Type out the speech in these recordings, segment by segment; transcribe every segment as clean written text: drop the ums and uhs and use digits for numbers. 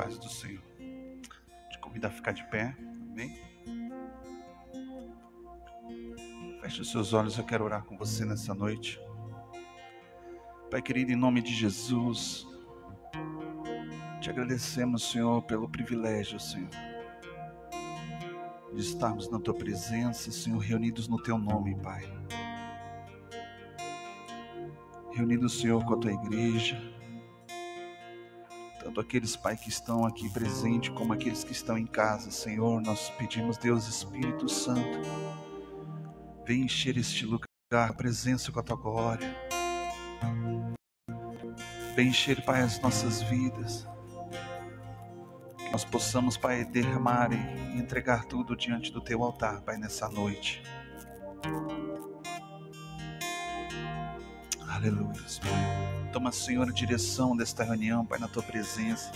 paz do Senhor. Te convido a ficar de pé, amém? Feche os seus olhos, eu quero orar com você nessa noite. Pai querido, em nome de Jesus, te agradecemos, Senhor, pelo privilégio, Senhor, de estarmos na Tua presença, Senhor, reunidos no Teu nome, Pai. Reunidos, Senhor, com a Tua igreja, tanto aqueles, Pai, que estão aqui presentes, como aqueles que estão em casa, Senhor, nós pedimos, Deus, Espírito Santo, vem encher este lugar, a presença com a Tua glória. Vem encher, Pai, as nossas vidas. Que nós possamos, Pai, derramar e entregar tudo diante do Teu altar, Pai, nessa noite. Aleluia, Pai. Toma, Senhor, a direção desta reunião, Pai, na Tua presença.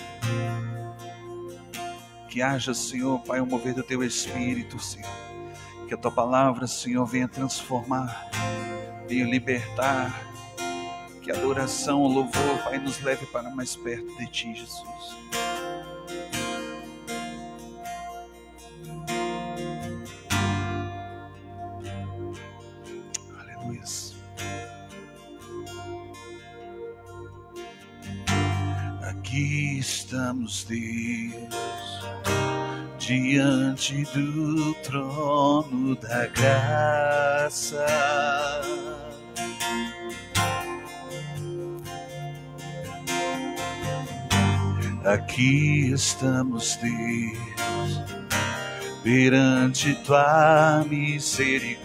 Que haja, Senhor, Pai, o mover do Teu Espírito, Senhor. Que a Tua palavra, Senhor, venha transformar, venha libertar. Que a adoração, o louvor, Pai, nos leve para mais perto de Ti, Jesus. Aleluia. Aqui estamos, Deus, diante do trono da graça. Aqui estamos, Deus, perante Tua misericórdia.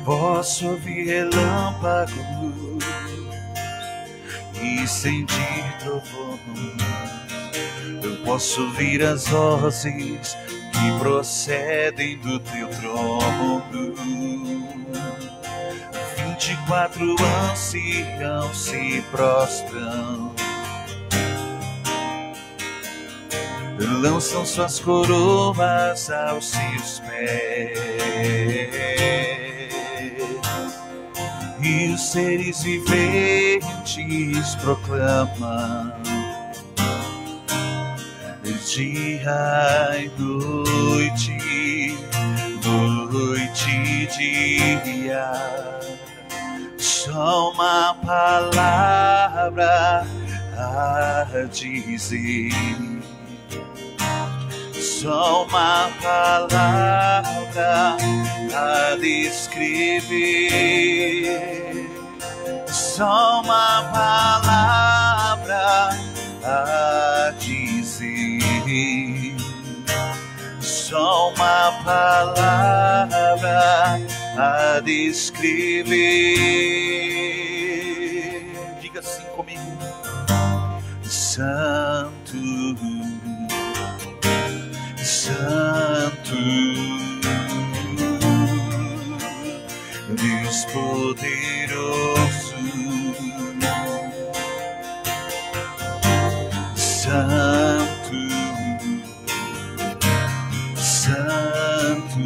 Posso ouvir relâmpago e sentir trovões. Eu posso ouvir as vozes que procedem do Teu trono. 24 anciãos se prostram, lançam suas coroas aos Seus pés, e os seres viventes proclamam dia e noite, noite e dia. Só uma palavra a dizer, só uma palavra a descrever, só uma palavra a dizer, só uma palavra a descrever. Diga assim comigo: Santo, Santo, Deus poderoso, Santo, Santo,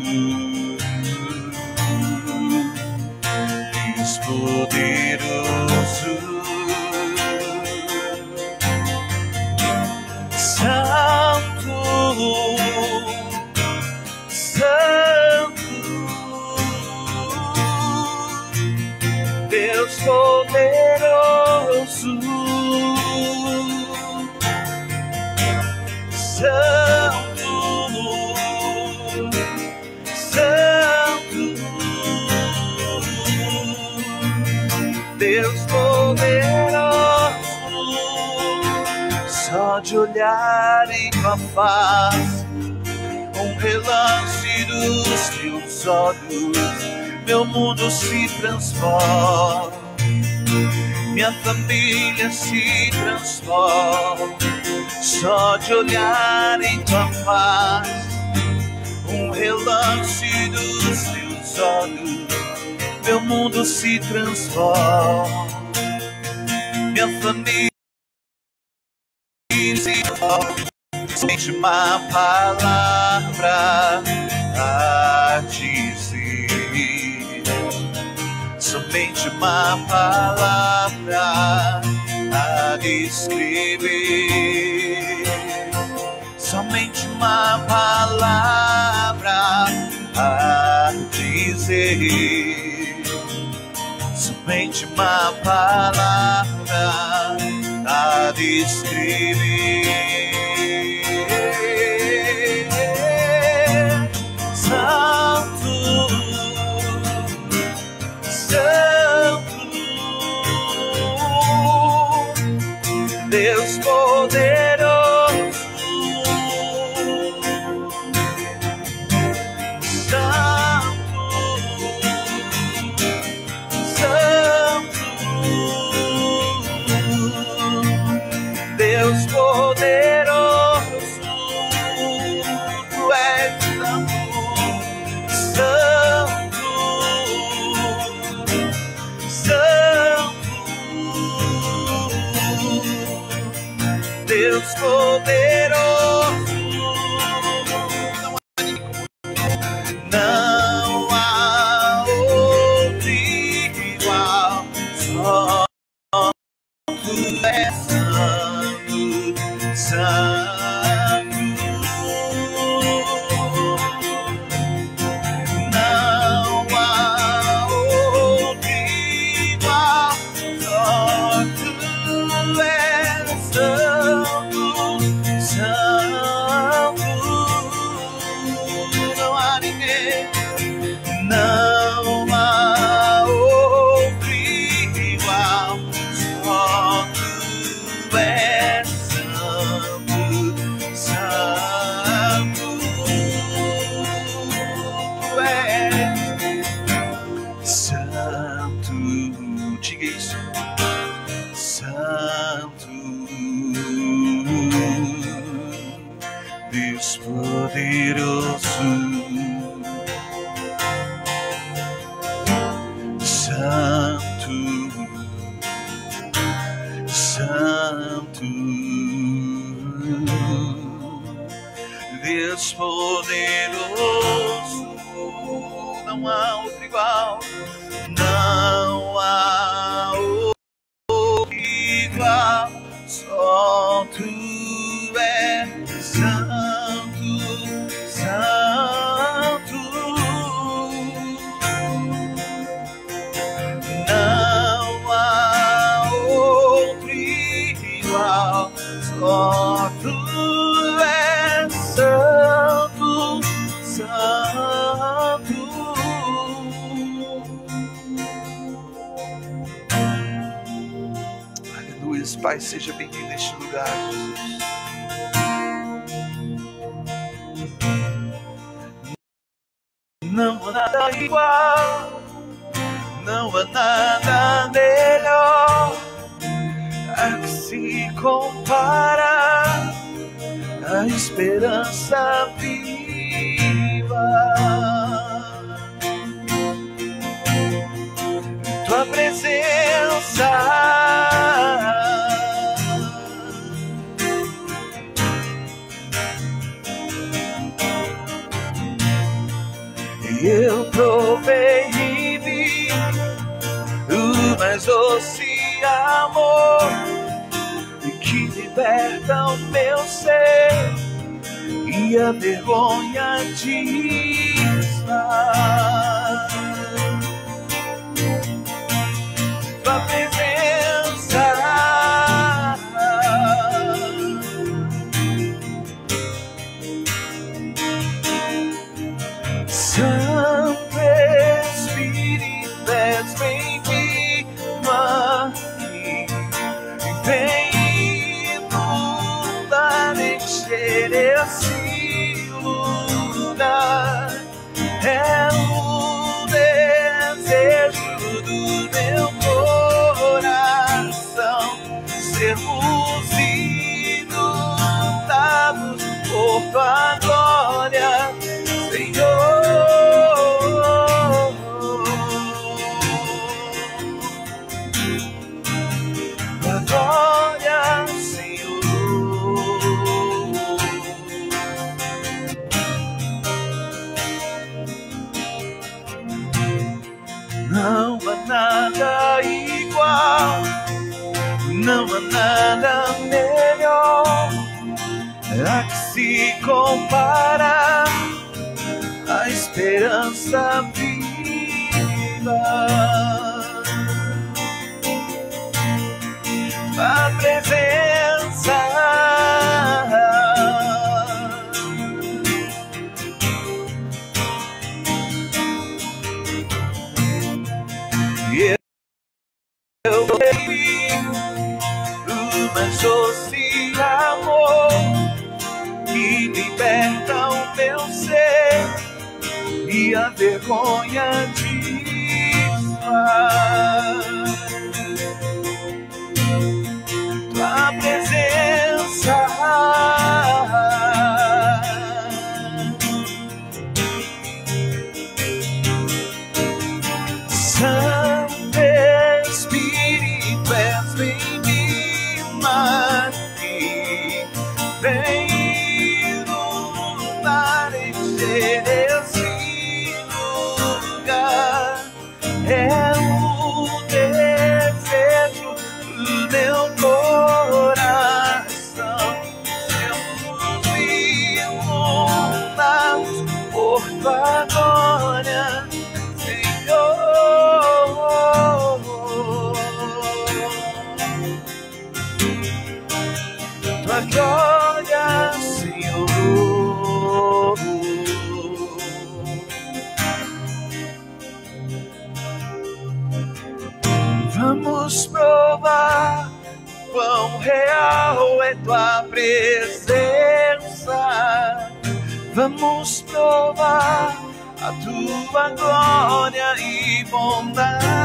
Deus poderoso, Santo, Santo, Deus poderoso, Santo, Santo, Deus poderoso. Só de olhar em Tua face, relance dos Teus olhos, meu mundo se transforma, minha família se transforma. Só de olhar em Tua face, relance dos Teus olhos, meu mundo se transforma, minha família se transforma. Somente uma palavra a dizer, somente uma palavra a descrever, somente uma palavra a dizer, somente uma palavra a descrever. Santo, Santo, Deus poderoso, Santo, Santo, Deus poderoso, Tu és santo, Santo, Deus poderoso, não há outro igual, só Tu és santo, santo, não há outro igual, só Tu és santo, santo, não há ninguém, não há outro igual, só Tu és santo, santo, Tu és santo, diga isso, santo, Deus poderoso, santo, santo, Deus poderoso, não há outro igual, não há outro igual, só Tu és santo, santo, não há outro igual, só Tu és santo, santo. Aleluia, Pai, seja bem-vindo neste lugar, Jesus. Não há nada igual, não há nada melhor a que se compara a esperança viva. Tua presença eu provei e vi o mais doce amor que liberta o meu ser e a vergonha desfaz. Tua presença Santo Espírito, vem aqui, vem inundar, encher esse lugar. É o desejo do meu coração, sermos inundados por Tua glória, Senhor. Não há nada melhor a que se compara a esperança viva, a presença eu vi o mais doce amor que liberta o meu ser e a vergonha desfaz. Tua presença Santo Espírito, és bem-vindo aqui, vem iluminar, encher esse lugar. É o desejo do meu coração, sermos iluminados por tua glória, Senhor. Tua glória, Senhor. Vamos provar quão real é tua presença. Vamos provar a tua glória e bondade.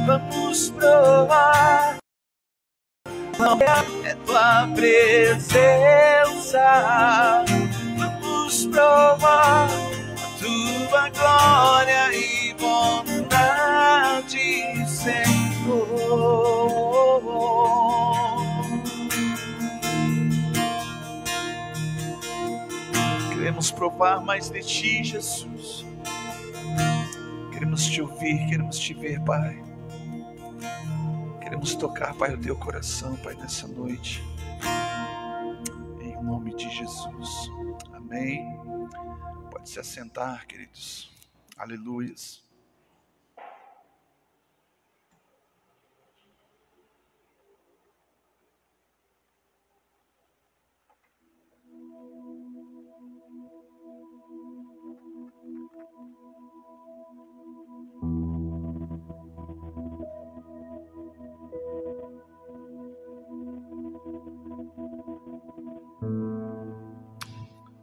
Vamos provar quão real é tua presença. Vamos provar a tua glória e bondade, Senhor. Queremos provar mais de ti, Jesus. Queremos te ouvir, queremos te ver, Pai. Queremos tocar, Pai, o teu coração, Pai, nessa noite. Em nome de Jesus. Amém. Pode se assentar, queridos. Aleluias.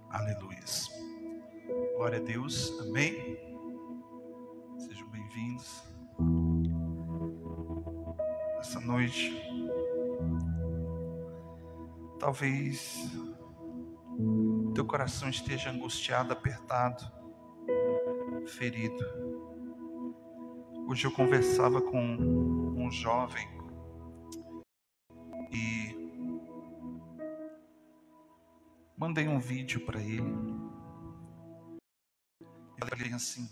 Aleluias. Glória a Deus. Amém. Sejam bem-vindos. Essa noite, talvez teu coração esteja angustiado, apertado, ferido. Hoje eu conversava com um jovem e mandei um vídeo para ele. Eu falei assim: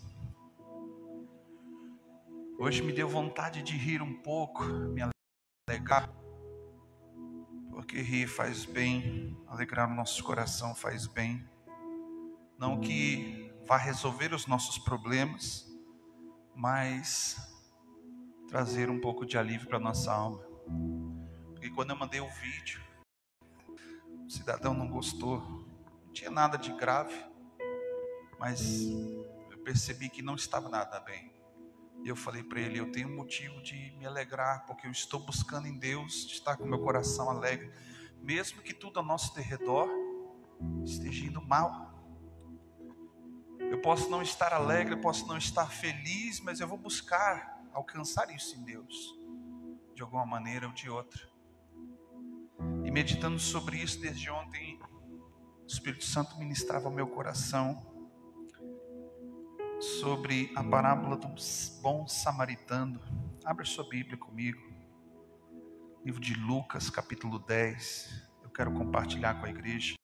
hoje me deu vontade de rir um pouco, me alegrar, porque rir faz bem, alegrar o nosso coração faz bem. Não que vá resolver os nossos problemas, mas trazer um pouco de alívio para a nossa alma. Porque quando eu mandei o vídeo, o cidadão não gostou, não tinha nada de grave, mas eu percebi que não estava nada bem. E eu falei para ele: eu tenho motivo de me alegrar, porque eu estou buscando em Deus estar com meu coração alegre, mesmo que tudo ao nosso derredor esteja indo mal. Eu posso não estar alegre, eu posso não estar feliz, mas eu vou buscar alcançar isso em Deus, de alguma maneira ou de outra. E meditando sobre isso desde ontem, o Espírito Santo ministrava ao meu coração sobre a parábola do bom samaritano. Abre sua Bíblia comigo, livro de Lucas, capítulo 10. Eu quero compartilhar com a igreja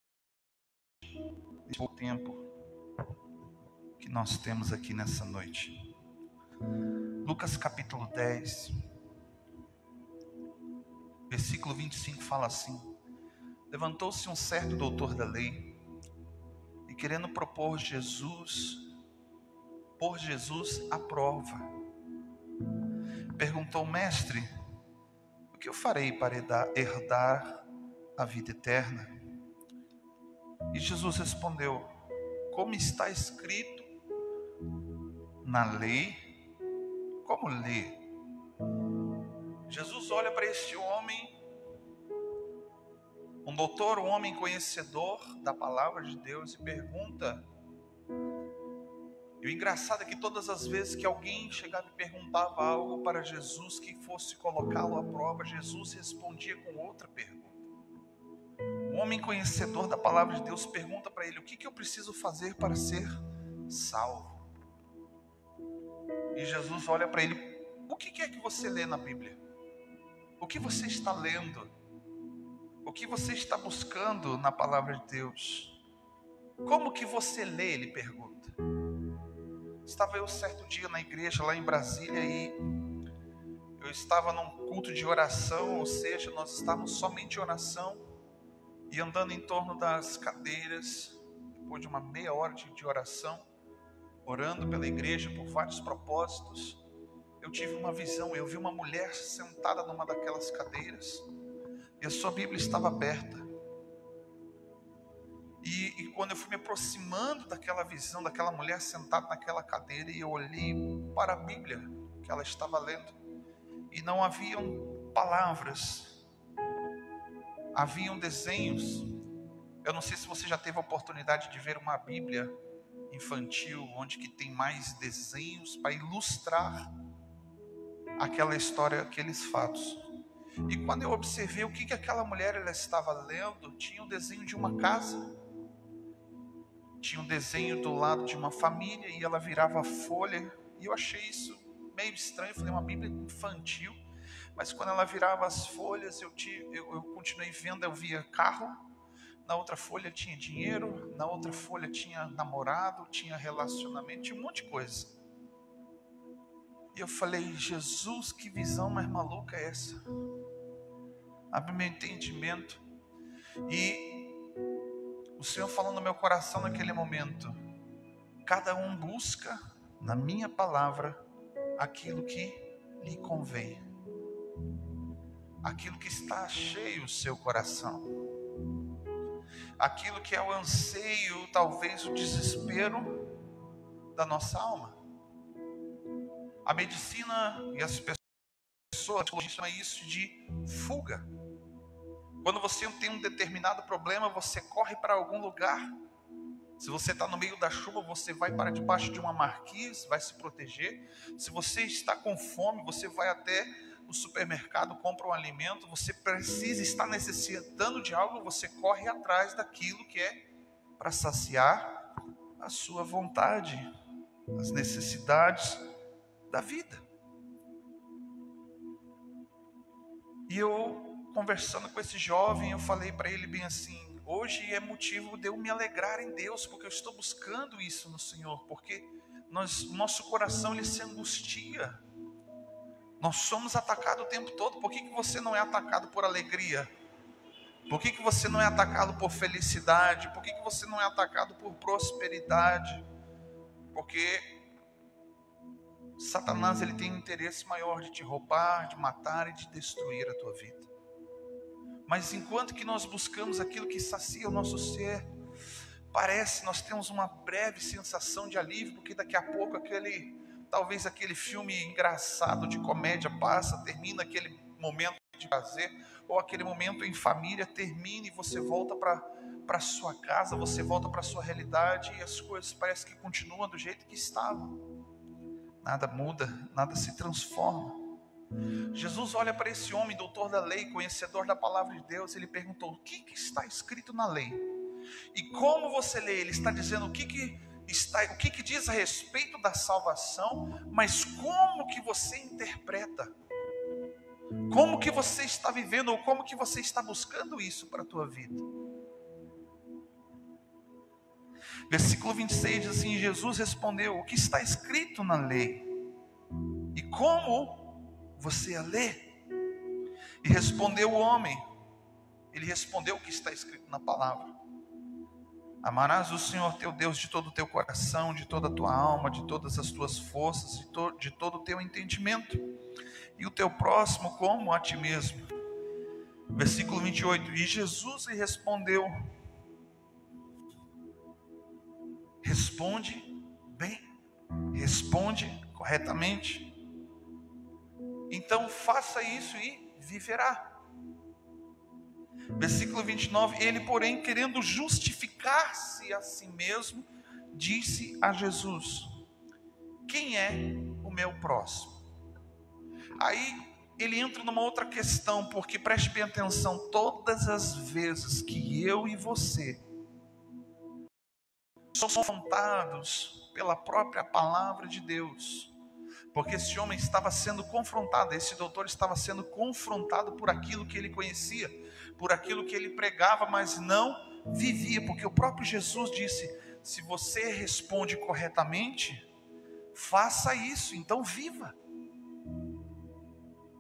esse pouco tempo que nós temos aqui nessa noite. Lucas capítulo 10. Versículo 25 fala assim: levantou-se um certo doutor da lei, e querendo pôr Jesus à prova, perguntou: mestre, o que eu farei para herdar a vida eterna? E Jesus respondeu: como está escrito na lei, como lê? Jesus olha para este homem, um doutor, um homem conhecedor da palavra de Deus, e pergunta. E o engraçado é que todas as vezes que alguém chegava e perguntava algo para Jesus que fosse colocá-lo à prova, Jesus respondia com outra pergunta. Um homem conhecedor da palavra de Deus pergunta para ele: o que eu preciso fazer para ser salvo? E Jesus olha para ele: o que é que você lê na Bíblia? O que você está lendo? O que você está buscando na palavra de Deus? Como que você lê? Ele pergunta. Estava eu certo dia na igreja lá em Brasília e eu estava num culto de oração, ou seja, nós estávamos somente em oração e andando em torno das cadeiras, depois de uma meia hora de oração, orando pela igreja por vários propósitos. Eu tive uma visão, eu vi uma mulher sentada numa daquelas cadeiras e a sua Bíblia estava aberta. E quando eu fui me aproximando daquela visão, daquela mulher sentada naquela cadeira, e eu olhei para a Bíblia que ela estava lendo, e não haviam palavras, haviam desenhos. Eu não sei se você já teve a oportunidade de ver uma Bíblia infantil, onde que tem mais desenhos para ilustrar aquela história, aqueles fatos. E quando eu observei o que aquela mulher ela estava lendo, tinha um desenho de uma casa, tinha um desenho do lado de uma família, e ela virava a folha, e eu achei isso meio estranho. Eu falei, uma Bíblia infantil, mas quando ela virava as folhas, eu continuei vendo, eu via carro, na outra folha tinha dinheiro, na outra folha tinha namorado, tinha relacionamento, tinha um monte de coisa. E eu falei, Jesus, que visão mais maluca é essa? Abre meu entendimento. E o Senhor falou no meu coração naquele momento: cada um busca na minha palavra aquilo que lhe convém, aquilo que está cheio o seu coração, aquilo que é o anseio, talvez o desespero da nossa alma. A medicina e as pessoas chamam isso de fuga. Quando você tem um determinado problema, você corre para algum lugar. Se você está no meio da chuva, você vai para debaixo de uma marquise, vai se proteger. Se você está com fome, você vai até o supermercado, compra um alimento. Você precisa estar necessitando de algo, você corre atrás daquilo que é para saciar a sua vontade, as necessidades da vida. E eu, conversando com esse jovem, eu falei para ele bem assim: hoje é motivo de eu me alegrar em Deus, porque eu estou buscando isso no Senhor, porque nosso coração ele se angustia, nós somos atacados o tempo todo. Por que você não é atacado por alegria? Por que você não é atacado por felicidade? Por que você não é atacado por prosperidade? Porque Satanás ele tem um interesse maior de te roubar, de matar e de destruir a tua vida. Mas enquanto que nós buscamos aquilo que sacia o nosso ser, nós temos uma breve sensação de alívio, porque daqui a pouco talvez aquele filme engraçado de comédia passa, termina aquele momento de prazer, ou aquele momento em família termina e você volta para sua casa, você volta para sua realidade, e as coisas parecem que continuam do jeito que estavam. Nada muda, nada se transforma. Jesus olha para esse homem, doutor da lei, conhecedor da palavra de Deus. Ele perguntou: o que está escrito na lei? E como você lê? Ele está dizendo o que diz a respeito da salvação, mas como que você interpreta? Como que você está vivendo, ou como que você está buscando isso para a tua vida? Versículo 26 diz assim: Jesus respondeu: o que está escrito na lei? E como você a lê? E respondeu o homem, ele respondeu o que está escrito na palavra: amarás o Senhor teu Deus de todo o teu coração, de toda a tua alma, de todas as tuas forças, de todo o teu entendimento, e o teu próximo como a ti mesmo. Versículo 28, e Jesus lhe respondeu: responde bem, responde corretamente, então faça isso e viverá. Versículo 29, ele porém, querendo justificar-se a si mesmo, disse a Jesus: quem é o meu próximo? Aí ele entra numa outra questão, porque preste bem atenção, todas as vezes que eu e você somos confrontados pela própria palavra de Deus, porque esse homem estava sendo confrontado, esse doutor estava sendo confrontado por aquilo que ele conhecia, por aquilo que ele pregava, mas não vivia, porque o próprio Jesus disse: se você responde corretamente, faça isso, então viva.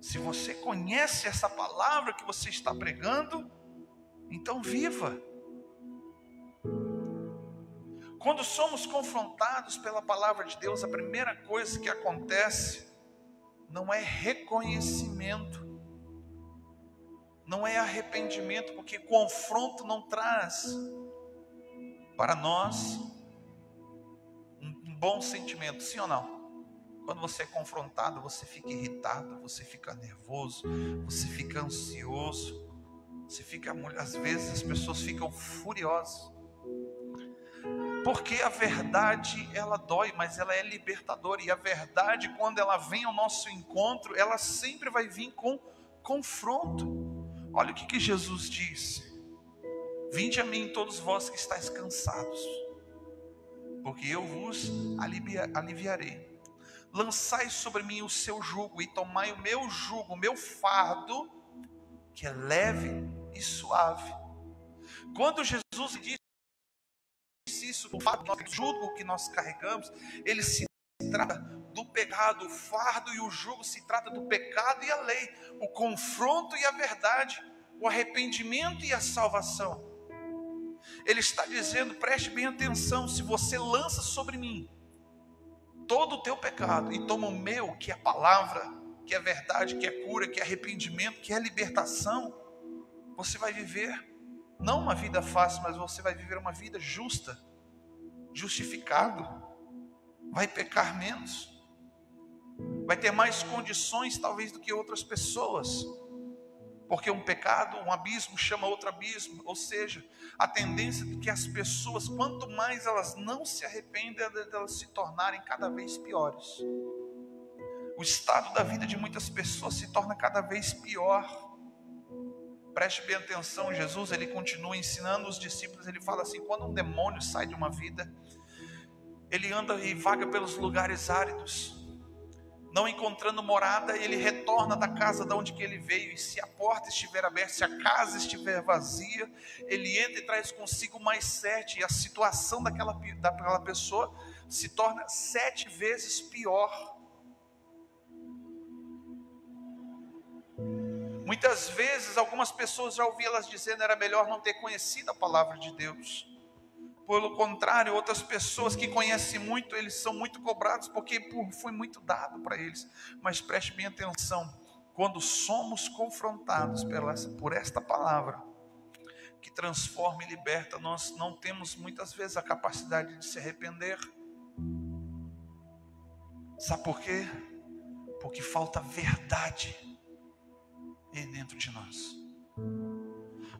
Se você conhece essa palavra que você está pregando, então viva. Quando somos confrontados pela palavra de Deus, a primeira coisa que acontece não é reconhecimento, não é arrependimento, porque confronto não traz para nós um bom sentimento, sim ou não? Quando você é confrontado, você fica irritado, você fica nervoso, você fica ansioso, você fica, às vezes as pessoas ficam furiosas. Porque a verdade, ela dói, mas ela é libertadora. E a verdade, quando ela vem ao nosso encontro, ela sempre vai vir com confronto. Olha o que Jesus disse: vinde a mim todos vós que estáis cansados, porque eu vos aliviarei. Lançai sobre mim o seu jugo e tomai o meu jugo, o meu fardo, que é leve e suave. Quando Jesus disse isso, o fardo, o jugo que nós carregamos, ele se trata do pecado, o fardo e o jugo se trata do pecado e a lei, o confronto e a verdade, o arrependimento e a salvação. Ele está dizendo, preste bem atenção, se você lança sobre mim todo o teu pecado e toma o meu, que é a palavra, que é verdade, que é cura, que é arrependimento, que é libertação, você vai viver não uma vida fácil, mas você vai viver uma vida justa, justificado, vai pecar menos, vai ter mais condições talvez do que outras pessoas, porque um pecado, um abismo chama outro abismo, ou seja, a tendência de que as pessoas, quanto mais elas não se arrependem, elas se tornarem cada vez piores. O estado da vida de muitas pessoas se torna cada vez pior. Preste bem atenção, Jesus, ele continua ensinando os discípulos, ele fala assim, quando um demônio sai de uma vida, ele anda e vaga pelos lugares áridos, não encontrando morada, ele retorna da casa de onde que ele veio, e se a porta estiver aberta, se a casa estiver vazia, ele entra e traz consigo mais 7, e a situação daquela pessoa se torna 7 vezes pior. Muitas vezes, algumas pessoas já ouvi elas dizendo, era melhor não ter conhecido a palavra de Deus. Pelo contrário, outras pessoas que conhecem muito, eles são muito cobrados, porque foi muito dado para eles. Mas preste bem atenção, quando somos confrontados por esta palavra, que transforma e liberta, nós não temos muitas vezes a capacidade de se arrepender. Sabe por quê? Porque falta verdade dentro de nós.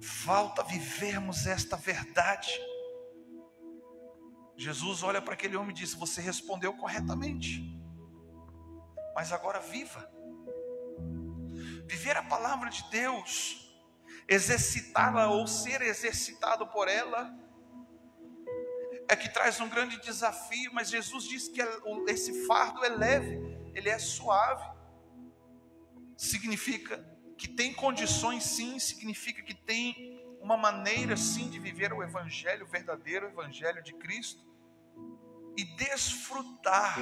Falta vivermos esta verdade. Jesus olha para aquele homem e diz, você respondeu corretamente, mas agora viva. Viver a palavra de Deus, exercitá-la ou ser exercitado por ela, é que traz um grande desafio, mas Jesus diz que esse fardo é leve, ele é suave. Significa que tem condições sim, significa que tem uma maneira sim de viver o evangelho, o verdadeiro evangelho de Cristo, e desfrutar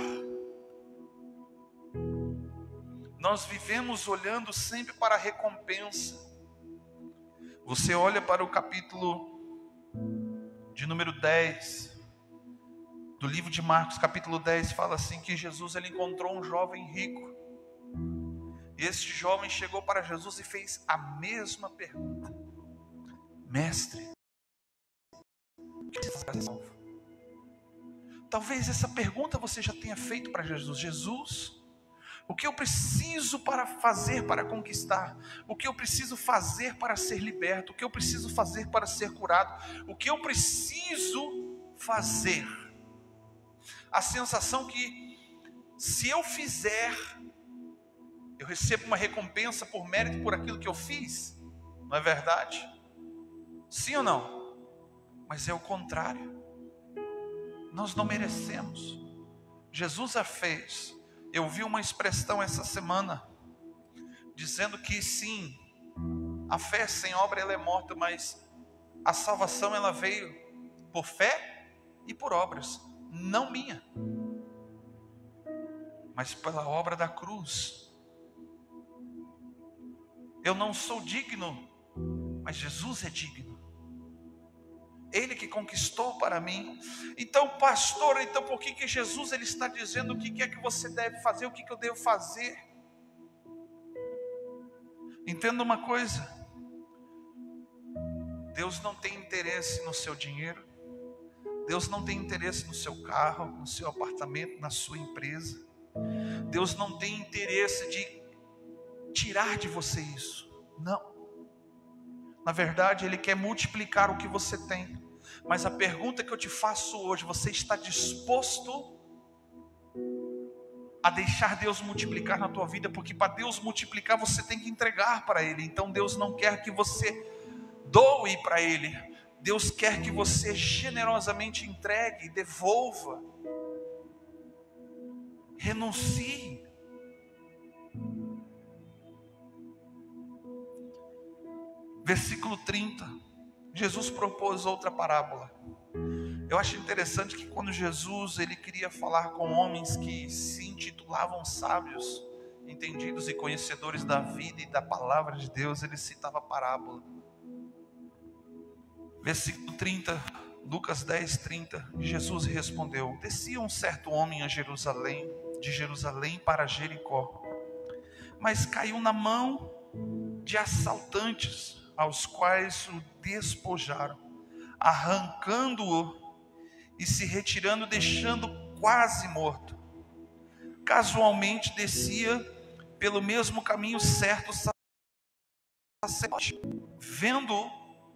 Nós vivemos olhando sempre para a recompensa. Você olha para o capítulo de número 10 do livro de Marcos, capítulo 10, fala assim que Jesus ele encontrou um jovem rico. E esse jovem chegou para Jesus e fez a mesma pergunta: Mestre, o que você faz para ser salvo? Talvez essa pergunta você já tenha feito para Jesus. Jesus, o que eu preciso para fazer para conquistar? O que eu preciso fazer para ser liberto? O que eu preciso fazer para ser curado? O que eu preciso fazer? A sensação que se eu fizer, eu recebo uma recompensa por mérito por aquilo que eu fiz. Não é verdade? Sim ou não? Mas é o contrário. Nós não merecemos. Jesus a fez. Eu vi uma expressão essa semana dizendo que sim, a fé sem obra ela é morta, mas a salvação ela veio por fé e por obras, não minha, mas pela obra da cruz. Eu não sou digno, mas Jesus é digno. Ele que conquistou para mim. Então, pastor, então por que Jesus ele está dizendo o que é que você deve fazer, o que eu devo fazer? Entenda uma coisa: Deus não tem interesse no seu dinheiro, Deus não tem interesse no seu carro, no seu apartamento, na sua empresa. Deus não tem interesse de tirar de você isso. Não. Na verdade, Ele quer multiplicar o que você tem. Mas a pergunta que eu te faço hoje: você está disposto a deixar Deus multiplicar na tua vida? Porque para Deus multiplicar você tem que entregar para Ele. Então Deus não quer que você doe para Ele. Deus quer que você generosamente entregue, devolva, renuncie. Versículo 30, Jesus propôs outra parábola. Eu acho interessante que quando Jesus ele queria falar com homens que se intitulavam sábios, entendidos e conhecedores da vida e da palavra de Deus, ele citava a parábola. Versículo 30, Lucas 10, 30, Jesus respondeu: descia um certo homem de Jerusalém para Jericó, mas caiu na mão de assaltantes, aos quais o despojaram, arrancando-o e se retirando, deixando quase morto. Casualmente descia pelo mesmo caminho certo sacerdote, vendo-o,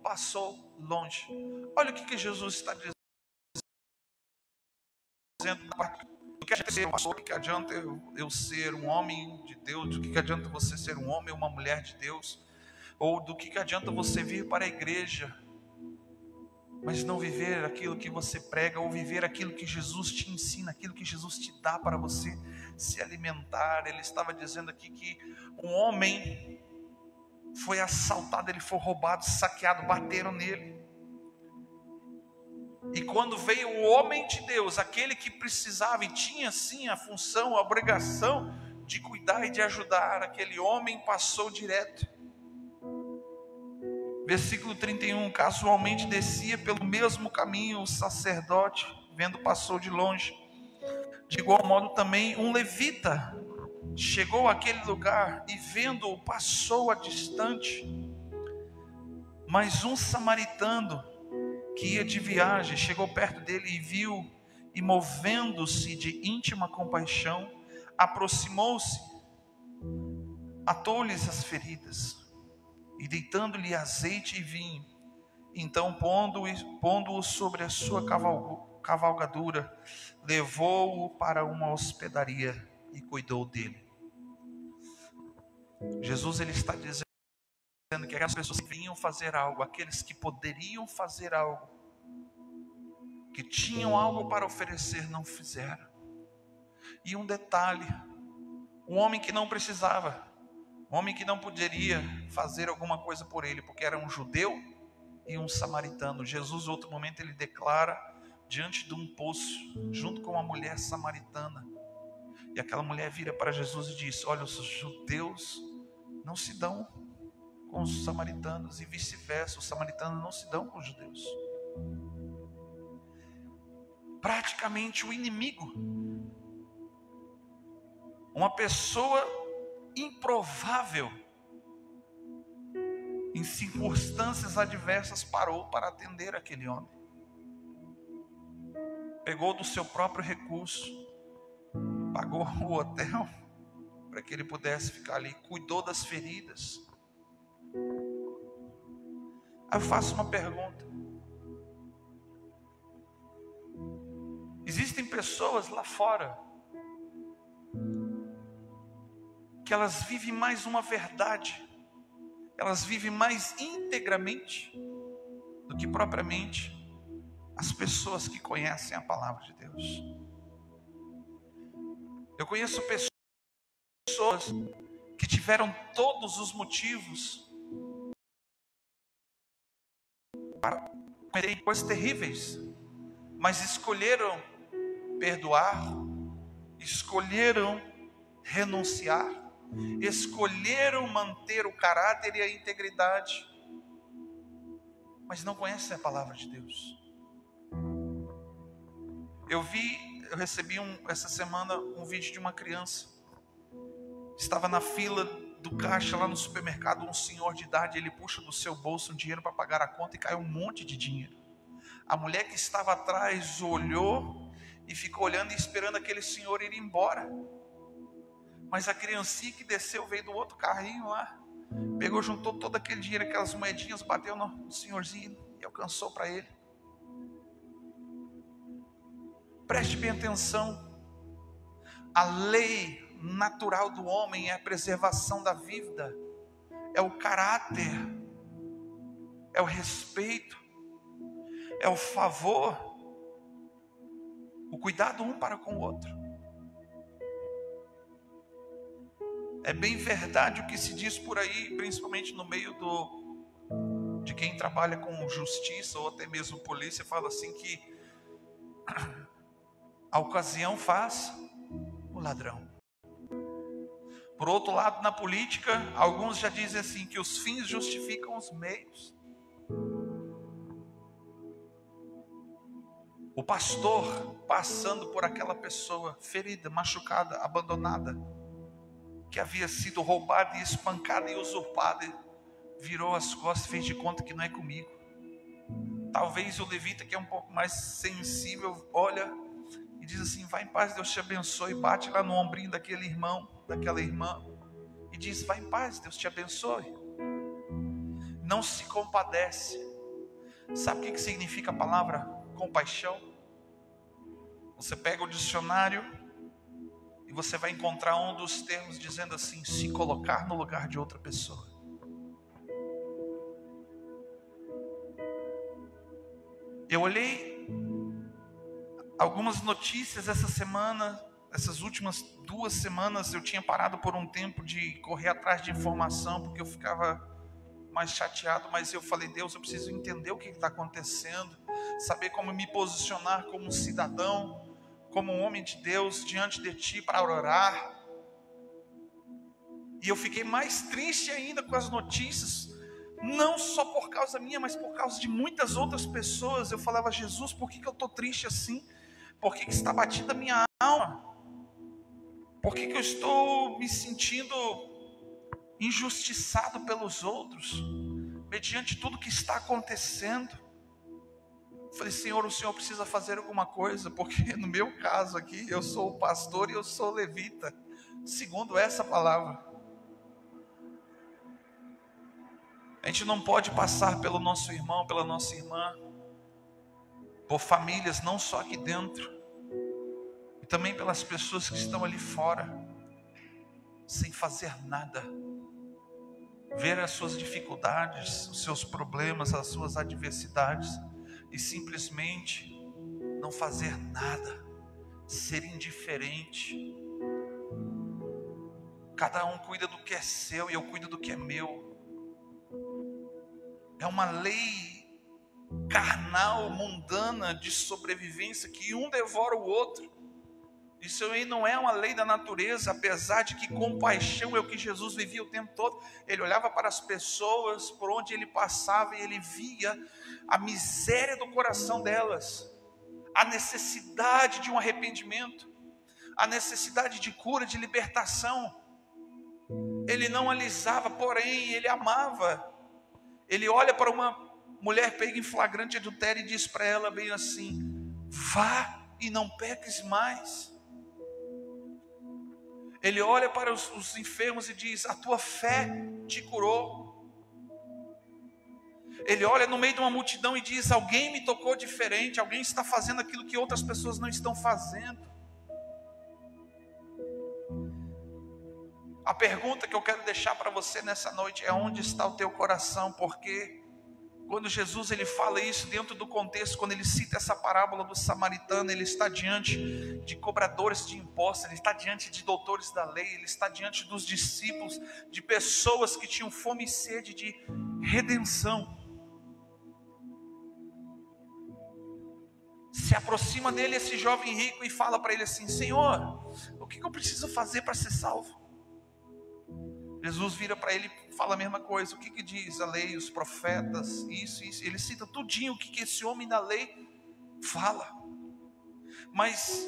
passou longe. Olha o que Jesus está dizendo. Do que adianta ser um pastor? Do que adianta eu ser um homem de Deus? Do que adianta você ser um homem ou uma mulher de Deus? Ou do que adianta você vir para a igreja, mas não viver aquilo que você prega, ou viver aquilo que Jesus te ensina, aquilo que Jesus te dá para você se alimentar? Ele estava dizendo aqui que um homem foi assaltado, ele foi roubado, saqueado, bateram nele. E quando veio o homem de Deus, aquele que precisava e tinha sim a função, a obrigação de cuidar e de ajudar, aquele homem passou direto. Versículo 31, casualmente descia pelo mesmo caminho o sacerdote, vendo, passou de longe. De igual modo também um levita chegou àquele lugar e vendo-o passou a distante. Mas um samaritano que ia de viagem chegou perto dele e viu, e movendo-se de íntima compaixão, aproximou-se, atou-lhes as feridas e deitando-lhe azeite e vinho, então pondo-o sobre a sua cavalgadura, levou-o para uma hospedaria e cuidou dele. Jesus ele está dizendo que aquelas pessoas que vinham fazer algo, aqueles que poderiam fazer algo, que tinham algo para oferecer, não fizeram. E um detalhe, um homem que não precisava, um homem que não poderia fazer alguma coisa por ele, porque era um judeu e um samaritano. Jesus, em outro momento, ele declara diante de um poço, junto com uma mulher samaritana. E aquela mulher vira para Jesus e diz: olha, os judeus não se dão com os samaritanos e vice-versa, os samaritanos não se dão com os judeus. Praticamente o inimigo, uma pessoa improvável, em circunstâncias adversas, parou para atender aquele homem. Pegou do seu próprio recurso, pagou o hotel para que ele pudesse ficar ali, cuidou das feridas. Aí eu faço uma pergunta: existem pessoas lá fora que elas vivem mais uma verdade, elas vivem mais integramente do que propriamente as pessoas que conhecem a palavra de Deus. Eu conheço pessoas que tiveram todos os motivos para cometerem coisas terríveis, mas escolheram perdoar, escolheram renunciar, escolheram manter o caráter e a integridade, mas não conhecem a palavra de Deus. Eu recebi essa semana um vídeo de uma criança. Estava na fila do caixa lá no supermercado, um senhor de idade, ele puxa do seu bolso um dinheiro para pagar a conta e cai um monte de dinheiro. A mulher que estava atrás olhou e ficou olhando e esperando aquele senhor ir embora. Mas a criancinha que desceu veio do outro carrinho lá, pegou, juntou todo aquele dinheiro, aquelas moedinhas, bateu no senhorzinho e alcançou para ele. Preste bem atenção. A lei natural do homem é a preservação da vida, é o caráter, é o respeito, é o favor, o cuidado um para com o outro. É bem verdade o que se diz por aí, principalmente no meio de quem trabalha com justiça ou até mesmo polícia, fala assim que a ocasião faz o ladrão. Por outro lado, na política, alguns já dizem assim que os fins justificam os meios. O pastor passando por aquela pessoa ferida, machucada, abandonada, que havia sido roubada e espancada e usurpada, virou as costas e fez de conta que não é comigo. Talvez o levita, que é um pouco mais sensível, olha e diz assim: vai em paz, Deus te abençoe. Bate lá no ombrinho daquele irmão, daquela irmã, e diz: vai em paz, Deus te abençoe. Não se compadece. Sabe o que significa a palavra compaixão? Você pega o dicionário e você vai encontrar um dos termos dizendo assim: se colocar no lugar de outra pessoa. Eu olhei algumas notícias essa semana, essas últimas 2 semanas eu tinha parado por um tempo de correr atrás de informação, porque eu ficava mais chateado, mas eu falei: Deus, eu preciso entender o que está acontecendo, saber como me posicionar como um cidadão, como um homem de Deus diante de Ti para orar. E eu fiquei mais triste ainda com as notícias, não só por causa minha, mas por causa de muitas outras pessoas. Eu falava: Jesus, por que eu estou triste assim? Por que está batida a minha alma? Por que eu estou me sentindo injustiçado pelos outros, mediante tudo que está acontecendo? Eu falei: Senhor, o Senhor precisa fazer alguma coisa, porque no meu caso aqui, eu sou o pastor e eu sou levita, segundo essa palavra. A gente não pode passar pelo nosso irmão, pela nossa irmã, por famílias, não só aqui dentro, e também pelas pessoas que estão ali fora, sem fazer nada, ver as suas dificuldades, os seus problemas, as suas adversidades, e simplesmente não fazer nada, ser indiferente. Cada um cuida do que é seu e eu cuido do que é meu. É uma lei carnal, mundana, de sobrevivência, que um devora o outro. Isso aí não é uma lei da natureza, apesar de que compaixão é o que Jesus vivia o tempo todo. Ele olhava para as pessoas por onde ele passava e ele via a miséria do coração delas, a necessidade de um arrependimento, a necessidade de cura, de libertação. Ele não alisava, porém ele amava. Ele olha para uma mulher pega em flagrante adultério e diz para ela bem assim: vá e não peques mais. Ele olha para os enfermos e diz: a tua fé te curou. Ele olha no meio de uma multidão e diz: alguém me tocou diferente, alguém está fazendo aquilo que outras pessoas não estão fazendo. A pergunta que eu quero deixar para você nessa noite é: onde está o teu coração? Porque quando Jesus ele fala isso dentro do contexto, quando ele cita essa parábola do samaritano, ele está diante de cobradores de impostos, ele está diante de doutores da lei, ele está diante dos discípulos, de pessoas que tinham fome e sede de redenção. Se aproxima dele esse jovem rico e fala para ele assim: Senhor, o que eu preciso fazer para ser salvo? Jesus vira para ele e fala a mesma coisa. O que diz a lei, os profetas, isso. Ele cita tudinho o que esse homem da lei fala. Mas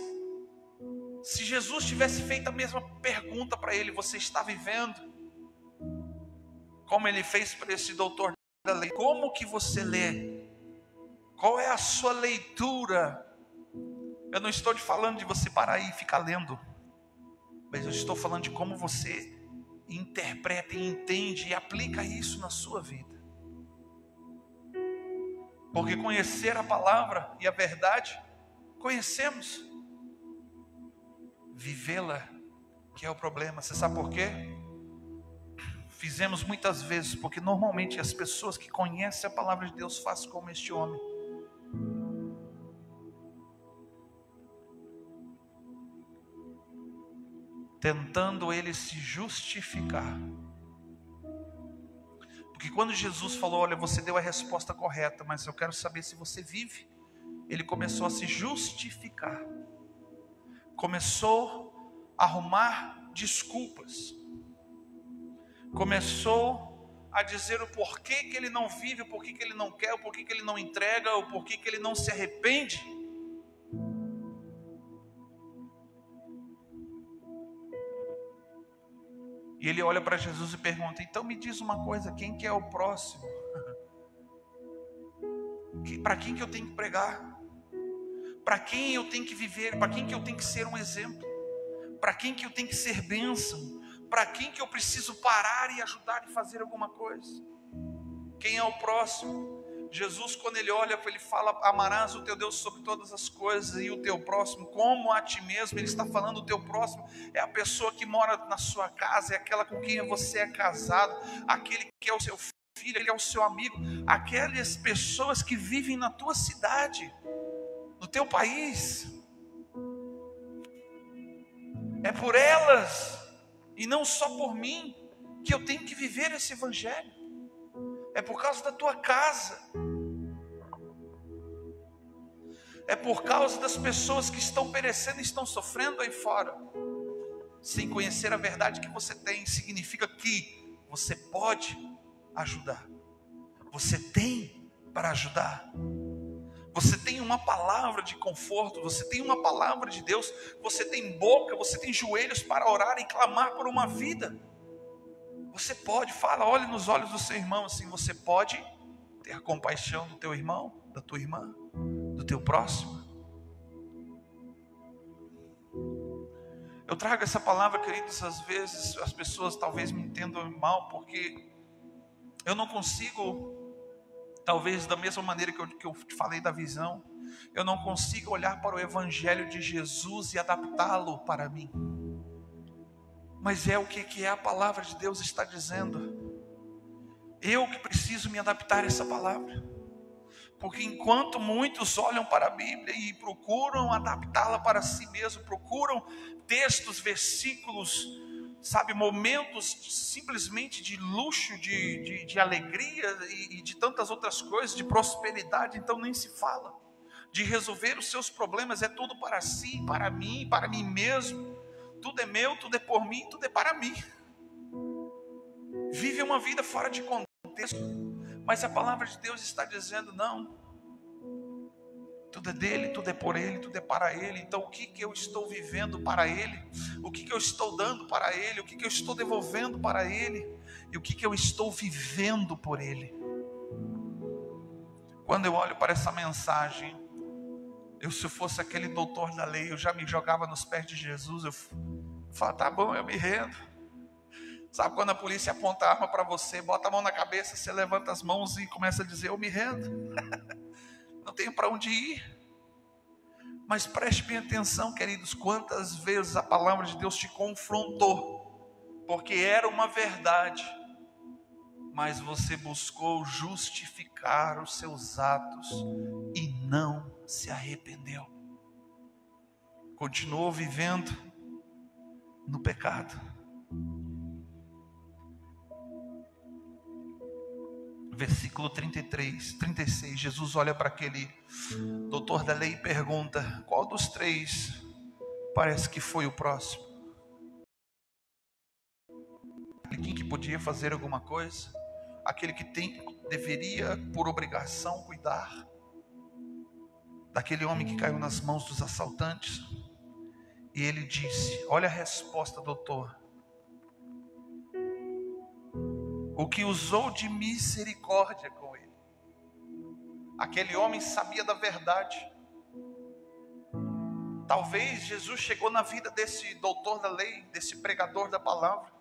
se Jesus tivesse feito a mesma pergunta para ele: você está vivendo como ele fez para esse doutor da lei? Como que você lê? Qual é a sua leitura? Eu não estou te falando de você parar e ficar lendo, mas eu estou falando de como você interpreta e entende e aplica isso na sua vida. Porque conhecer a palavra e a verdade, conhecemos. Vivê-la que é o problema. Você sabe por quê? Fizemos muitas vezes, porque normalmente as pessoas que conhecem a palavra de Deus fazem como este homem. Tentando ele se justificar. Porque quando Jesus falou: olha, você deu a resposta correta, mas eu quero saber se você vive, ele começou a se justificar, começou a arrumar desculpas, começou a dizer o porquê que ele não vive, o porquê que ele não quer, o porquê que ele não entrega, o porquê que ele não se arrepende. E ele olha para Jesus e pergunta: então me diz uma coisa, quem que é o próximo? Para quem que eu tenho que pregar? Para quem eu tenho que viver? Para quem que eu tenho que ser um exemplo? Para quem que eu tenho que ser bênção? Para quem que eu preciso parar e ajudar e fazer alguma coisa? Quem é o próximo? Jesus, quando ele olha, ele fala: amarás o teu Deus sobre todas as coisas e o teu próximo como a ti mesmo. Ele está falando: o teu próximo é a pessoa que mora na sua casa, é aquela com quem você é casado, aquele que é o seu filho, ele é o seu amigo, aquelas pessoas que vivem na tua cidade, no teu país. É por elas e não só por mim que eu tenho que viver esse evangelho. É por causa da tua casa. É por causa das pessoas que estão perecendo e estão sofrendo aí fora. Sem conhecer a verdade que você tem, significa que você pode ajudar. Você tem para ajudar. Você tem uma palavra de conforto, você tem uma palavra de Deus, você tem boca, você tem joelhos para orar e clamar por uma vida. Você pode, olhe nos olhos do seu irmão assim: você pode ter compaixão do teu irmão, da tua irmã, do teu próximo. Eu trago essa palavra, queridos, às vezes as pessoas talvez me entendam mal, porque eu não consigo, talvez da mesma maneira que eu te falei da visão, eu não consigo olhar para o evangelho de Jesus e adaptá-lo para mim. Mas é o que a palavra de Deus está dizendo. Eu que preciso me adaptar a essa palavra. Porque enquanto muitos olham para a Bíblia e procuram adaptá-la para si mesmo, procuram textos, versículos, momentos simplesmente de luxo, de alegria e de tantas outras coisas, de prosperidade, então nem se fala. de resolver os seus problemas, é tudo para si, para mim mesmo. Tudo é meu, tudo é por mim, tudo é para mim. Vive uma vida fora de contexto, mas a palavra de Deus está dizendo não. Tudo é dele, tudo é por ele, tudo é para ele. Então o que eu estou vivendo para ele? O que eu estou dando para ele? O que eu estou devolvendo para ele? E o que eu estou vivendo por ele? Quando eu olho para essa mensagem, se eu fosse aquele doutor da lei, eu já me jogava nos pés de Jesus. Eu falo, tá bom, eu me rendo. Sabe quando a polícia aponta a arma para você, bota a mão na cabeça, você levanta as mãos e começa a dizer, eu me rendo. Não tenho para onde ir. Mas preste bem atenção, queridos, quantas vezes a palavra de Deus te confrontou, porque era uma verdade, mas você buscou justificar os seus atos e não se arrependeu. Continuou vivendo no pecado. Versículo 36, Jesus olha para aquele doutor da lei e pergunta, qual dos três parece que foi o próximo? Aquele que podia fazer alguma coisa? Aquele que deveria, por obrigação, cuidar daquele homem que caiu nas mãos dos assaltantes? E ele disse, olha a resposta, doutor. O que usou de misericórdia com ele. Aquele homem sabia da verdade. Talvez Jesus chegou na vida desse doutor da lei, desse pregador da palavra,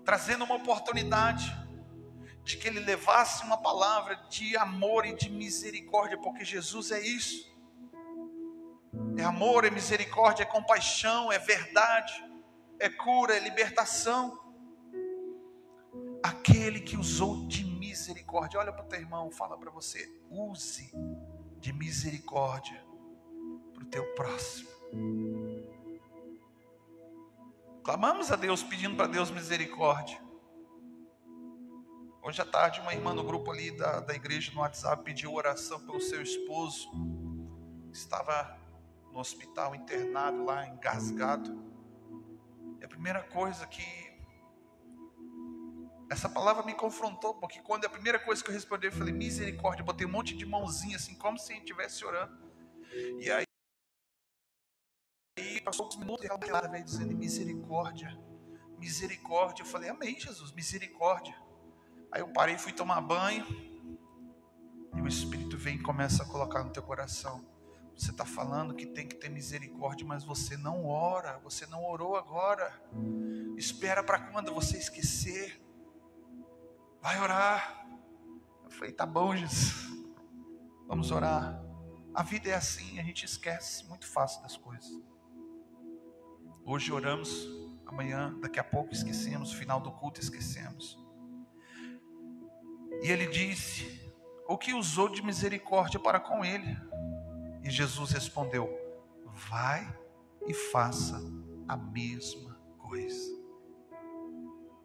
trazendo uma oportunidade de que ele levasse uma palavra de amor e de misericórdia, porque Jesus é isso. É amor, é misericórdia, é compaixão, é verdade, é cura, é libertação. Aquele que usou de misericórdia, olha para o teu irmão, fala para você, use de misericórdia para o teu próximo. Clamamos a Deus, pedindo para Deus misericórdia. Hoje à tarde uma irmã no grupo ali da igreja no WhatsApp pediu oração pelo seu esposo, estava no hospital internado lá, engasgado. E a primeira coisa que essa palavra me confrontou, porque quando a primeira coisa que eu respondi, eu falei, misericórdia, eu botei um monte de mãozinha assim, como se a gente estivesse orando. E aí passou uns minutos e ela veio dizendo, misericórdia, misericórdia. Eu falei, amém, Jesus, misericórdia. Aí eu parei, fui tomar banho, e o Espírito vem e começa a colocar no teu coração. Você está falando que tem que ter misericórdia, mas você não ora, você não orou agora. Espera para quando você esquecer. Vai orar. Eu falei, tá bom, Jesus, vamos orar. A vida é assim, a gente esquece muito fácil das coisas. Hoje oramos, amanhã, daqui a pouco esquecemos, no final do culto esquecemos. E ele disse, o que usou de misericórdia para com ele? E Jesus respondeu, vai e faça a mesma coisa.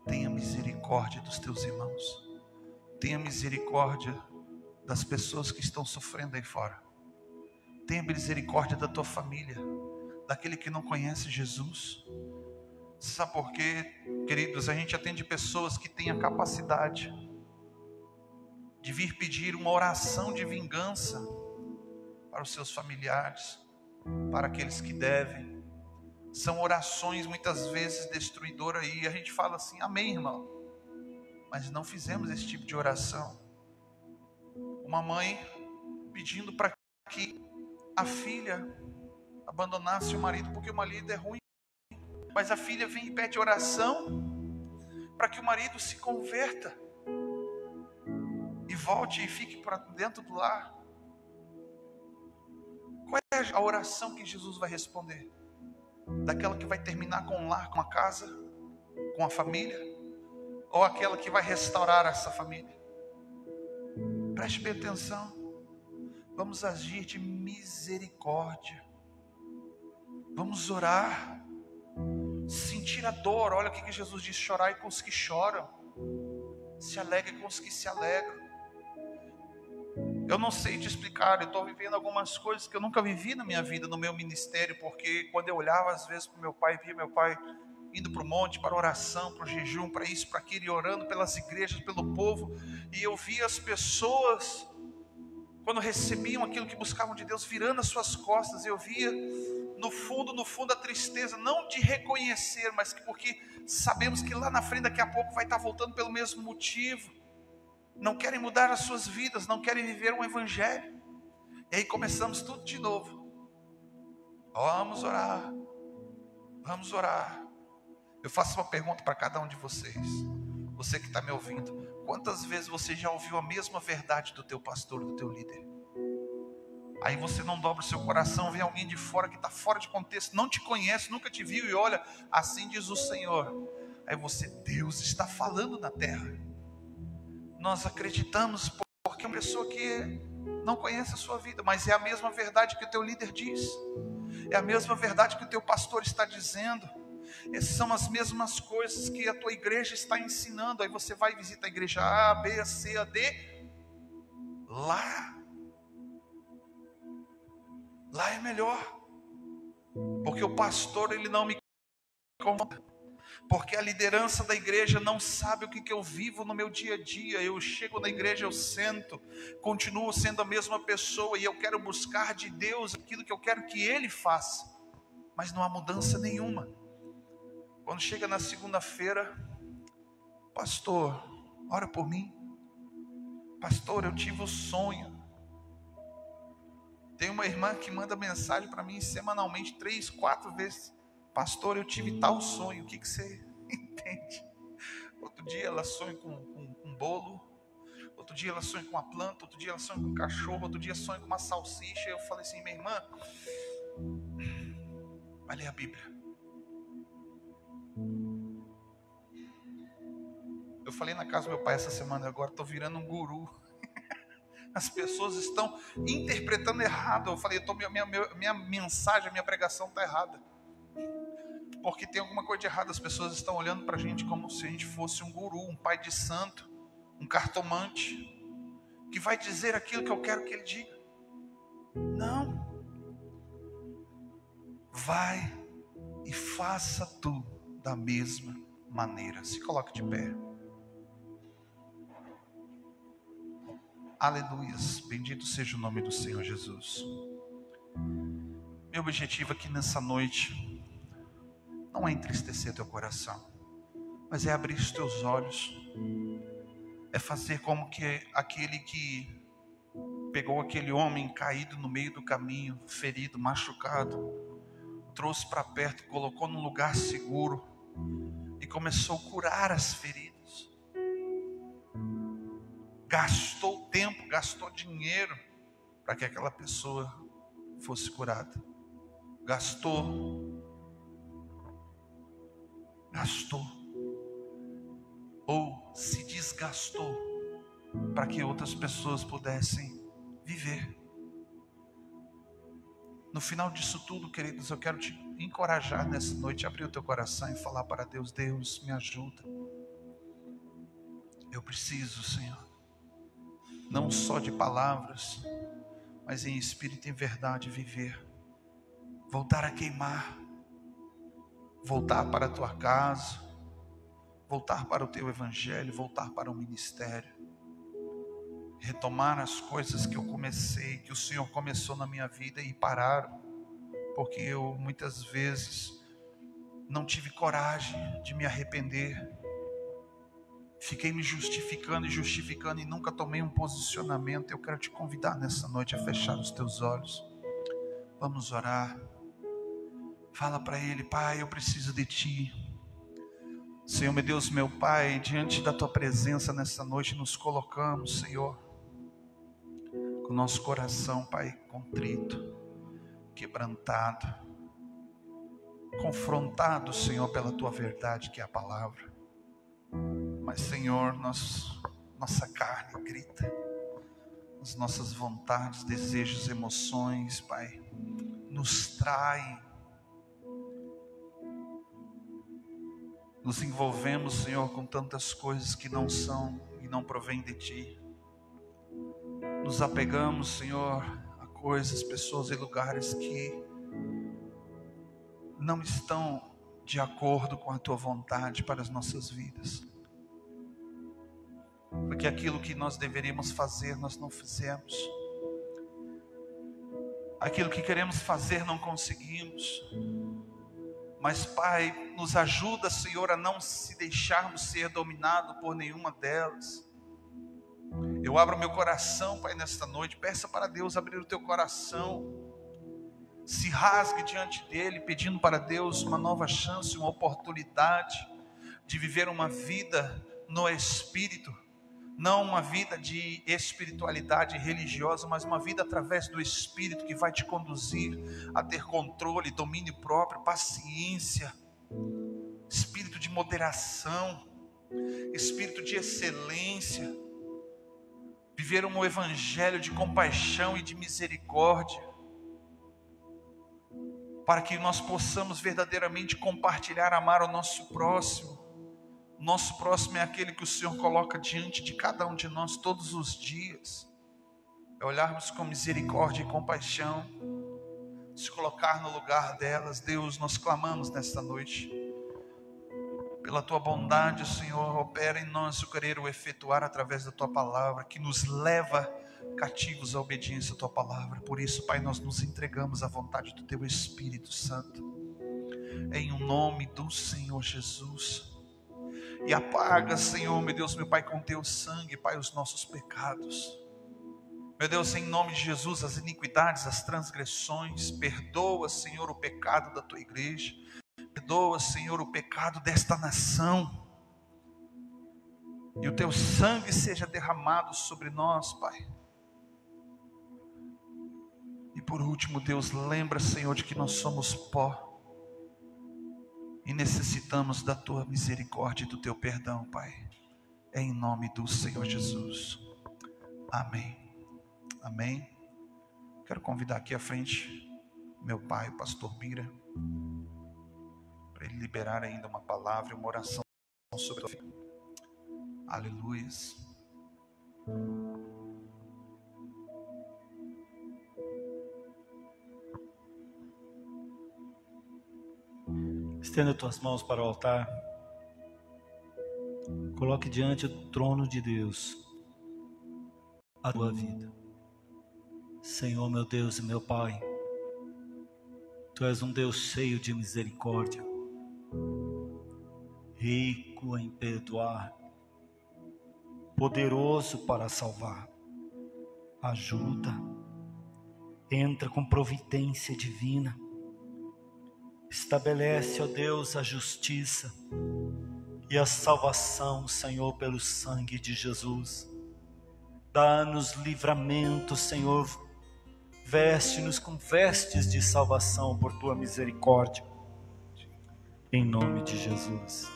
Tenha misericórdia dos teus irmãos. Tenha misericórdia das pessoas que estão sofrendo aí fora. Tenha misericórdia da tua família, daquele que não conhece Jesus. Sabe por quê, queridos? A gente atende pessoas que têm a capacidade de vir pedir uma oração de vingança para os seus familiares, para aqueles que devem. São orações muitas vezes destruidoras e a gente fala assim, amém, irmão, mas não fizemos esse tipo de oração. Uma mãe pedindo para que a filha abandonasse o marido porque o marido é ruim, mas a filha vem e pede oração para que o marido se converta e volte e fique para dentro do lar. Qual é a oração que Jesus vai responder? Daquela que vai terminar com um lar, com a casa, com a família, ou aquela que vai restaurar essa família? Preste bem atenção. Vamos agir de misericórdia. Vamos orar, sentir a dor. Olha o que Jesus diz, chorai com os que choram, se alegre com os que se alegram. Eu não sei te explicar, eu estou vivendo algumas coisas que eu nunca vivi na minha vida, no meu ministério, porque quando eu olhava às vezes para o meu pai, via meu pai indo para o monte, para a oração, para o jejum, para isso, para aquilo, e orando pelas igrejas, pelo povo, e eu via as pessoas, quando recebiam aquilo que buscavam de Deus, virando as suas costas, eu via no fundo a tristeza, não de reconhecer, mas porque sabemos que lá na frente daqui a pouco vai estar voltando pelo mesmo motivo. Não querem mudar as suas vidas, não querem viver um evangelho. E aí começamos tudo de novo. Vamos orar, vamos orar. Eu faço uma pergunta para cada um de vocês. Você que está me ouvindo, quantas vezes você já ouviu a mesma verdade do teu pastor, do teu líder? Aí você não dobra o seu coração, vem alguém de fora que está fora de contexto, não te conhece, nunca te viu e olha, assim diz o Senhor. Aí você, Deus está falando na terra. Nós acreditamos porque é uma pessoa que não conhece a sua vida, mas é a mesma verdade que o teu líder diz, é a mesma verdade que o teu pastor está dizendo, essas são as mesmas coisas que a tua igreja está ensinando. Aí você vai e visita a igreja A, B, C, A, D, lá é melhor, porque o pastor ele não me conta. Porque a liderança da igreja não sabe o que eu vivo no meu dia a dia. Eu chego na igreja, eu sento, continuo sendo a mesma pessoa e eu quero buscar de Deus aquilo que eu quero que Ele faça, mas não há mudança nenhuma. Quando chega na segunda-feira, pastor, ora por mim. Pastor, eu tive um sonho. Tem uma irmã que manda mensagem para mim semanalmente 3, 4 vezes. Pastor, eu tive tal sonho, o que você entende? Outro dia ela sonha com um bolo, outro dia ela sonha com uma planta, outro dia ela sonha com um cachorro, outro dia sonha com uma salsicha. Eu falei assim, minha irmã, vai ler a Bíblia. Eu falei na casa do meu pai essa semana, agora estou virando um guru. As pessoas estão interpretando errado. Eu falei, minha mensagem, a minha pregação está errada. Porque tem alguma coisa de errada. As pessoas estão olhando para a gente como se a gente fosse um guru, um pai de santo, um cartomante, que vai dizer aquilo que eu quero que ele diga. Não. Vai e faça tu da mesma maneira. Se coloque de pé. Aleluias. Bendito seja o nome do Senhor Jesus. Meu objetivo aqui nessa noite não é entristecer teu coração, mas é abrir os teus olhos, é fazer como que aquele que pegou aquele homem caído no meio do caminho, ferido, machucado, trouxe para perto, colocou num lugar seguro e começou a curar as feridas. Gastou tempo, gastou dinheiro para que aquela pessoa fosse curada. Gastou ou se desgastou para que outras pessoas pudessem viver. No final disso tudo, queridos, eu quero te encorajar nessa noite, abrir o teu coração e falar para Deus, Deus, me ajuda. Eu preciso, Senhor, não só de palavras, mas em espírito e em verdade viver. Voltar a queimar, voltar para a tua casa, voltar para o teu evangelho, voltar para o ministério, retomar as coisas que eu comecei, que o Senhor começou na minha vida e pararam, porque eu muitas vezes não tive coragem de me arrepender, fiquei me justificando e nunca tomei um posicionamento. Eu quero te convidar nessa noite a fechar os teus olhos, vamos orar. Fala para Ele, Pai, eu preciso de Ti. Senhor, meu Deus, meu Pai, diante da Tua presença nessa noite nos colocamos, Senhor, com o nosso coração, Pai, contrito, quebrantado, confrontado, Senhor, pela Tua verdade, que é a palavra. Mas, Senhor, nossa carne grita, as nossas vontades, desejos, emoções, Pai, nos traem. Nos envolvemos, Senhor, com tantas coisas que não são e não provêm de Ti. nos apegamos, Senhor, a coisas, pessoas e lugares que não estão de acordo com a Tua vontade para as nossas vidas. Porque aquilo que nós deveríamos fazer, nós não fizemos. Aquilo que queremos fazer, não conseguimos. Mas, Pai, nos ajuda, Senhor, a não se deixarmos ser dominados por nenhuma delas. Eu abro meu coração, Pai, nesta noite. Peça para Deus abrir o teu coração. Se rasgue diante dele, pedindo para Deus uma nova chance, uma oportunidade de viver uma vida no Espírito. Não uma vida de espiritualidade religiosa, mas uma vida através do Espírito que vai te conduzir a ter controle, domínio próprio, paciência, espírito de moderação, espírito de excelência. Viver um evangelho de compaixão e de misericórdia, para que nós possamos verdadeiramente compartilhar, amar o nosso próximo. Nosso próximo é aquele que o Senhor coloca diante de cada um de nós todos os dias. É olharmos com misericórdia e compaixão, se colocar no lugar delas. Deus, nós clamamos nesta noite. Pela Tua bondade, Senhor, opera em nós o querer o efetuar através da Tua palavra, que nos leva cativos à obediência à Tua palavra. Por isso, Pai, nós nos entregamos à vontade do Teu Espírito Santo. Em o nome do Senhor Jesus. E apaga, Senhor, meu Deus, meu Pai, com Teu sangue, Pai, os nossos pecados. Meu Deus, em nome de Jesus, as iniquidades, as transgressões. Perdoa, Senhor, o pecado da Tua igreja. Perdoa, Senhor, o pecado desta nação. E o Teu sangue seja derramado sobre nós, Pai. E por último, Deus, lembra, Senhor, de que nós somos pó. E necessitamos da Tua misericórdia e do Teu perdão, Pai. Em nome do Senhor Jesus. Amém. Amém. Quero convidar aqui à frente meu pai, o pastor Bira, para ele liberar ainda uma palavra e uma oração sobre a tua vida. Aleluias. Estenda tuas mãos para o altar. Coloque diante do trono de Deus a tua vida. Senhor, meu Deus e meu Pai, Tu és um Deus cheio de misericórdia, rico em perdoar, poderoso para salvar. Ajuda, entra com providência divina. Estabelece, ó Deus, a justiça e a salvação, Senhor, pelo sangue de Jesus. Dá-nos livramento, Senhor. Veste-nos com vestes de salvação por Tua misericórdia. Em nome de Jesus.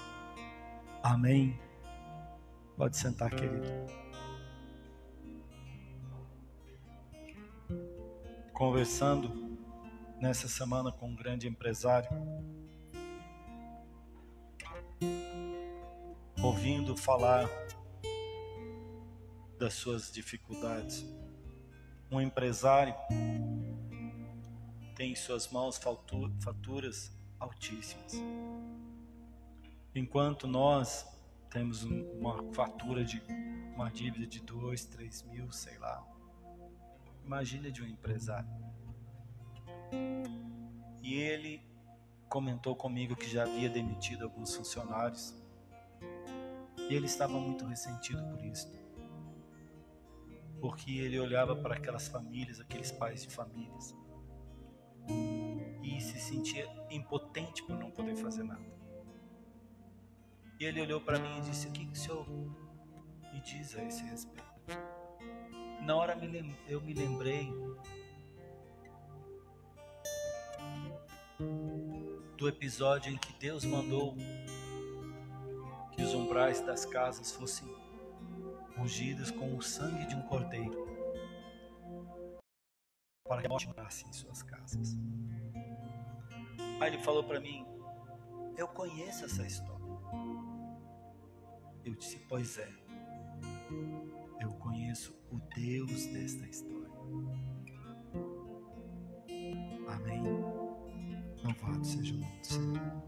Amém. Pode sentar, querido. Conversando nessa semana com um grande empresário, ouvindo falar das suas dificuldades. Um empresário tem em suas mãos faturas altíssimas, enquanto nós temos uma fatura de uma dívida de 2, 3 mil, sei lá. Imagina de um empresário. E ele comentou comigo que já havia demitido alguns funcionários. E ele estava muito ressentido por isso. Porque ele olhava para aquelas famílias, aqueles pais de famílias, e se sentia impotente por não poder fazer nada. E ele olhou para mim e disse: o que o senhor me diz a esse respeito? Na hora eu me lembrei do episódio em que Deus mandou que os umbrais das casas fossem ungidos com o sangue de um cordeiro, para que a morte morasse em suas casas. Aí ele falou para mim: eu conheço essa história. Eu disse: pois é, Eu conheço o Deus desta história. Amém. Louvado seja o nome do Senhor.